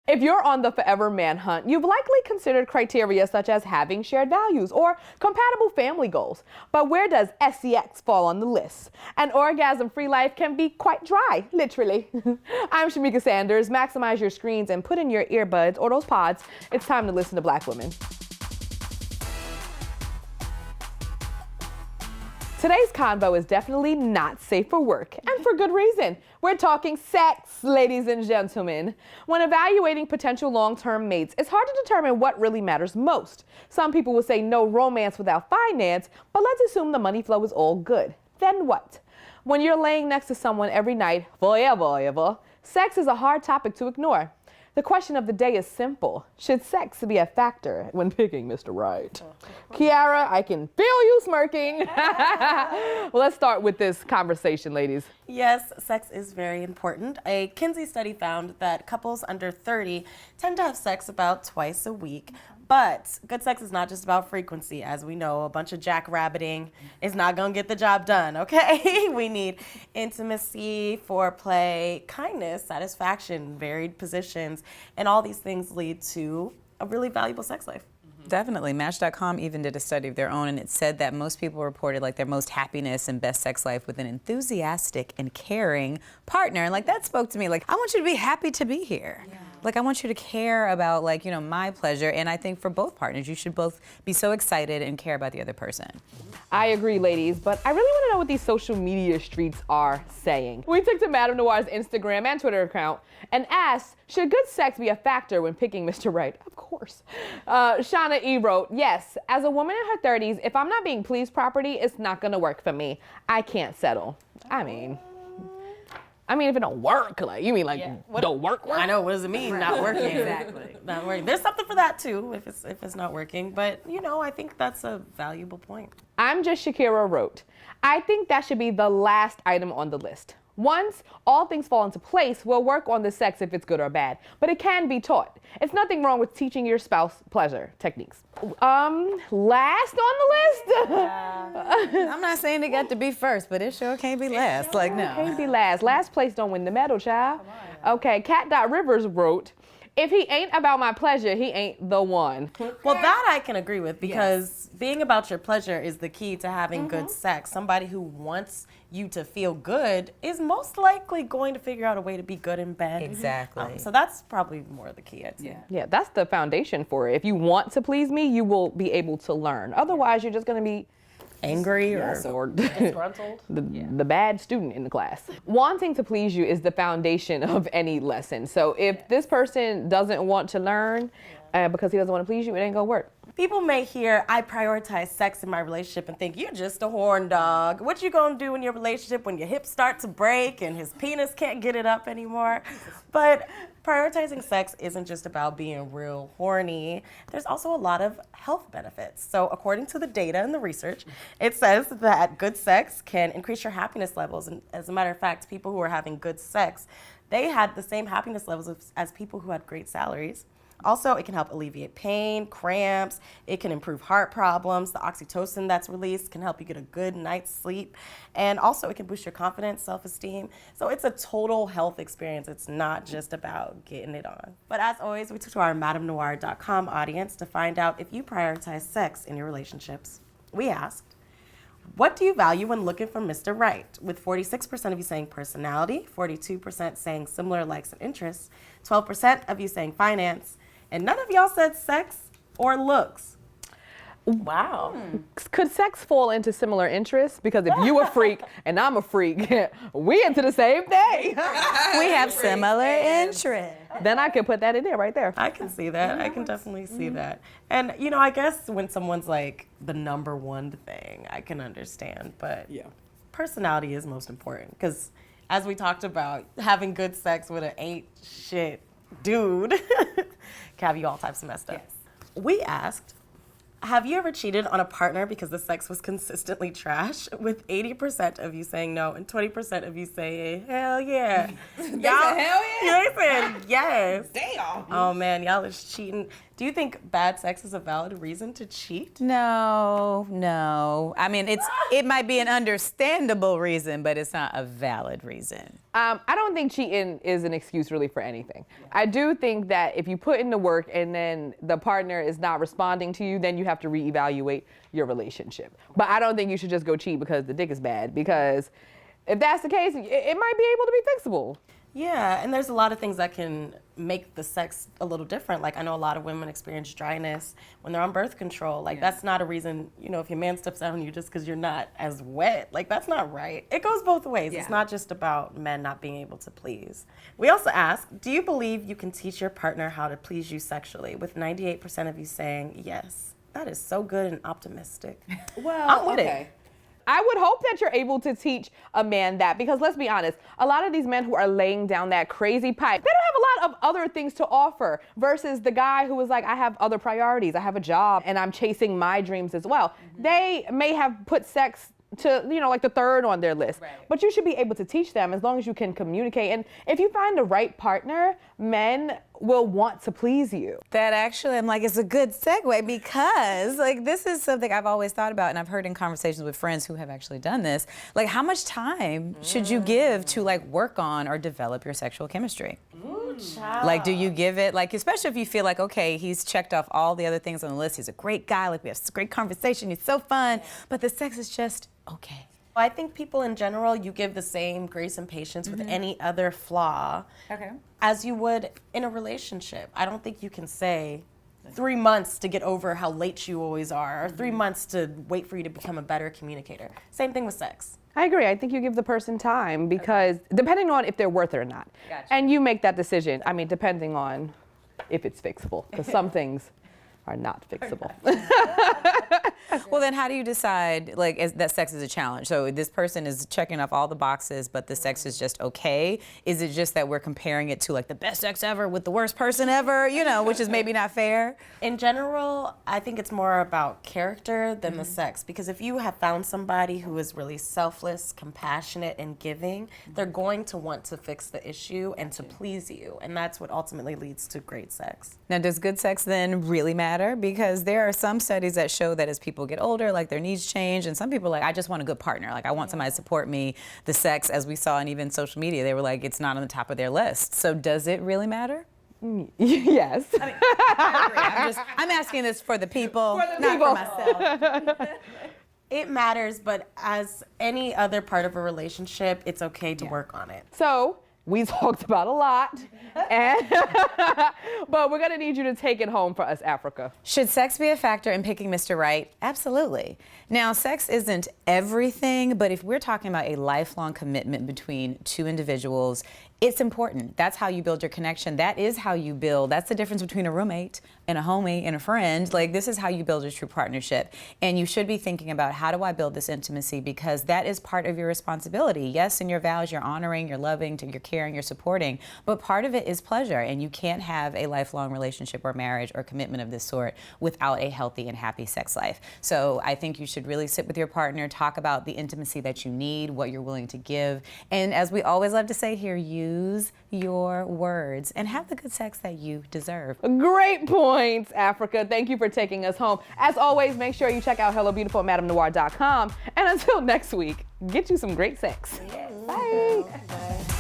If you're on the forever man hunt, you've likely considered criteria such as having shared values or compatible family goals. But where does SEX fall on the list? An orgasm-free life can be quite dry, literally. I'm Shamika Sanders. Maximize your screens and put in your earbuds or those pods. It's time to listen to Black women. Today's convo is definitely not safe for work, and for good reason. We're talking sex, ladies and gentlemen. When evaluating potential long-term mates, it's hard to determine what really matters most. Some people will say no romance without finance, but let's assume the money flow is all good. Then what? When you're laying next to someone every night, forever, sex is a hard topic to ignore. The question of the day is simple. Should sex be a factor when picking Mr. Right? Kiara, I can feel you smirking. Well, let's start with this conversation, ladies. Yes, sex is very important. A Kinsey study found that couples under 30 tend to have sex about twice a week. But good sex is not just about frequency. As we know, a bunch of jackrabbiting is not going to get the job done, okay? We need intimacy, foreplay, kindness, satisfaction, varied positions, and all these things lead to a really valuable sex life. Definitely. Match.com even did a study of their own, and it said that most people reported like their most happiness and best sex life with an enthusiastic and caring partner. And like that spoke to me. Like, I want you to be happy to be here. Yeah. Like, I want you to care about, like, you know, my pleasure. And I think for both partners, you should both be so excited and care about the other person. I agree, ladies, but I really want to know what these social media streets are saying. We took to Madame Noir's Instagram and Twitter account and asked, should good sex be a factor when picking Mr. Right? Of course. Shauna E. wrote, yes, as a woman in her 30s, if I'm not being pleased properly, it's not going to work for me. I can't settle. I mean, if it don't work, like, you mean like don't work? I know, what does it mean, not working? Exactly. Not working. There's something for that too, if it's not working. But, you know, I think that's a valuable point. I'm Just Shakira wrote, I think that should be the last item on the list. Once all things fall into place, we'll work on the sex if it's good or bad, but it can be taught. It's nothing wrong with teaching your spouse pleasure techniques. Last on the list? I'm not saying it got to be first, but it sure can't be last. Like, no. Can't be last. Last place don't win the medal, child. Okay, Cat.Rivers wrote, if he ain't about my pleasure, he ain't the one. Well, that I can agree with, because being about your pleasure is the key to having good sex. Somebody who wants you to feel good is most likely going to figure out a way to be good in bed. Exactly. So that's probably more the key, I'd say. Yeah, that's the foundation for it. If you want to please me, you will be able to learn. Otherwise, you're just going to be angry or disgruntled. The bad student in the class. Wanting to please you is the foundation of any lesson. So if this person doesn't want to learn because he doesn't want to please you, it ain't gonna work. People may hear, I prioritize sex in my relationship and think, you're just a horn dog. What you gonna do in your relationship when your hips start to break and his penis can't get it up anymore? But prioritizing sex isn't just about being real horny. There's also a lot of health benefits. So according to the data and the research, it says that good sex can increase your happiness levels. And as a matter of fact, people who are having good sex, they had the same happiness levels as people who had great salaries. Also, it can help alleviate pain, cramps. It can improve heart problems. The oxytocin that's released can help you get a good night's sleep. And also, it can boost your confidence, self-esteem. So it's a total health experience. It's not just about getting it on. But as always, we took to our MadameNoir.com audience to find out if you prioritize sex in your relationships. We asked, what do you value when looking for Mr. Right? With 46% of you saying personality, 42% saying similar likes and interests, 12% of you saying finance, and none of y'all said sex or looks. Wow. Could sex fall into similar interests? Because if you a freak and I'm a freak, we into the same thing. We have similar interests. Then I can put that in there right there. I can see that. I can definitely see that. And, you know, I guess when someone's like the number one thing, I can understand. But personality is most important. Because as we talked about, having good sex with an ain't shit dude can have you all types of messed up. We asked, have you ever cheated on a partner because the sex was consistently trash? With 80% of you saying no and 20% of you saying hell yeah. Y'all said hell yeah? They said yes. Damn. Oh man, y'all is cheating. Do you think bad sex is a valid reason to cheat? No. I mean, it might be an understandable reason, but it's not a valid reason. I don't think cheating is an excuse really for anything. I do think that if you put in the work and then the partner is not responding to you, then you have to reevaluate your relationship. But I don't think you should just go cheat because the dick is bad, because if that's the case, it might be able to be fixable. Yeah, and there's a lot of things that can make the sex a little different. Like, I know a lot of women experience dryness when they're on birth control. Like, that's not a reason, if your man steps out on you just because you're not as wet. Like, that's not right. It goes both ways. Yeah. It's not just about men not being able to please. We also ask, do you believe you can teach your partner how to please you sexually? With 98% of you saying yes. That is so good and optimistic. Well, I'm with it. I would hope that you're able to teach a man that, because let's be honest, a lot of these men who are laying down that crazy pipe, they don't have a lot of other things to offer versus the guy who is like, I have other priorities, I have a job, and I'm chasing my dreams as well. Mm-hmm. They may have put sex to, like the third on their list. Right. But you should be able to teach them as long as you can communicate. And if you find the right partner, men will want to please you. That actually, I'm like, it's a good segue because this is something I've always thought about, and I've heard in conversations with friends who have actually done this. Like, how much time should you give to work on or develop your sexual chemistry? Ooh, child. Like, do you give it, especially if you feel like, okay, he's checked off all the other things on the list. He's a great guy. We have great conversation. He's so fun. But the sex is just okay. I think people in general, you give the same grace and patience with any other flaw as you would in a relationship. I don't think you can say 3 months to get over how late you always are, or 3 months to wait for you to become a better communicator. Same thing with sex. I agree. I think you give the person time because depending on if they're worth it or not. Gotcha. And you make that decision. I mean, depending on if it's fixable, because some things are not fixable. Well, then how do you decide that sex is a challenge? So this person is checking off all the boxes, but the sex is just okay? Is it just that we're comparing it to the best sex ever with the worst person ever, which is maybe not fair? In general, I think it's more about character than the sex, because if you have found somebody who is really selfless, compassionate, and giving, they're going to want to fix the issue and to please you, and that's what ultimately leads to great sex. Now, does good sex then really matter? Because there are some studies that show that as people get older, their needs change, and some people are I just want a good partner. I want somebody to support me. The sex, as we saw, and even social media, they were it's not on the top of their list. So does it really matter? Yes. I mean, I agree. I'm asking this for the people, not for myself. It matters, but as any other part of a relationship, it's okay to work on it. So we talked about a lot, but we're gonna need you to take it home for us, Africa. Should sex be a factor in picking Mr. Right? Absolutely. Now, sex isn't everything, but if we're talking about a lifelong commitment between two individuals, it's important. That's how you build your connection. That is how you build. That's the difference between a roommate and a homie and a friend. This is how you build a true partnership. And you should be thinking about, how do I build this intimacy? Because that is part of your responsibility. Yes, in your vows, you're honoring, you're loving, you're caring, you're supporting. But part of it is pleasure. And you can't have a lifelong relationship or marriage or commitment of this sort without a healthy and happy sex life. So I think you should really sit with your partner, talk about the intimacy that you need, what you're willing to give. And as we always love to say here, use your words and have the good sex that you deserve. Great points, Africa. Thank you for taking us home. As always, make sure you check out Hello Beautiful at MadameNoir.com. And until next week, get you some great sex. Yes. Bye. Bye.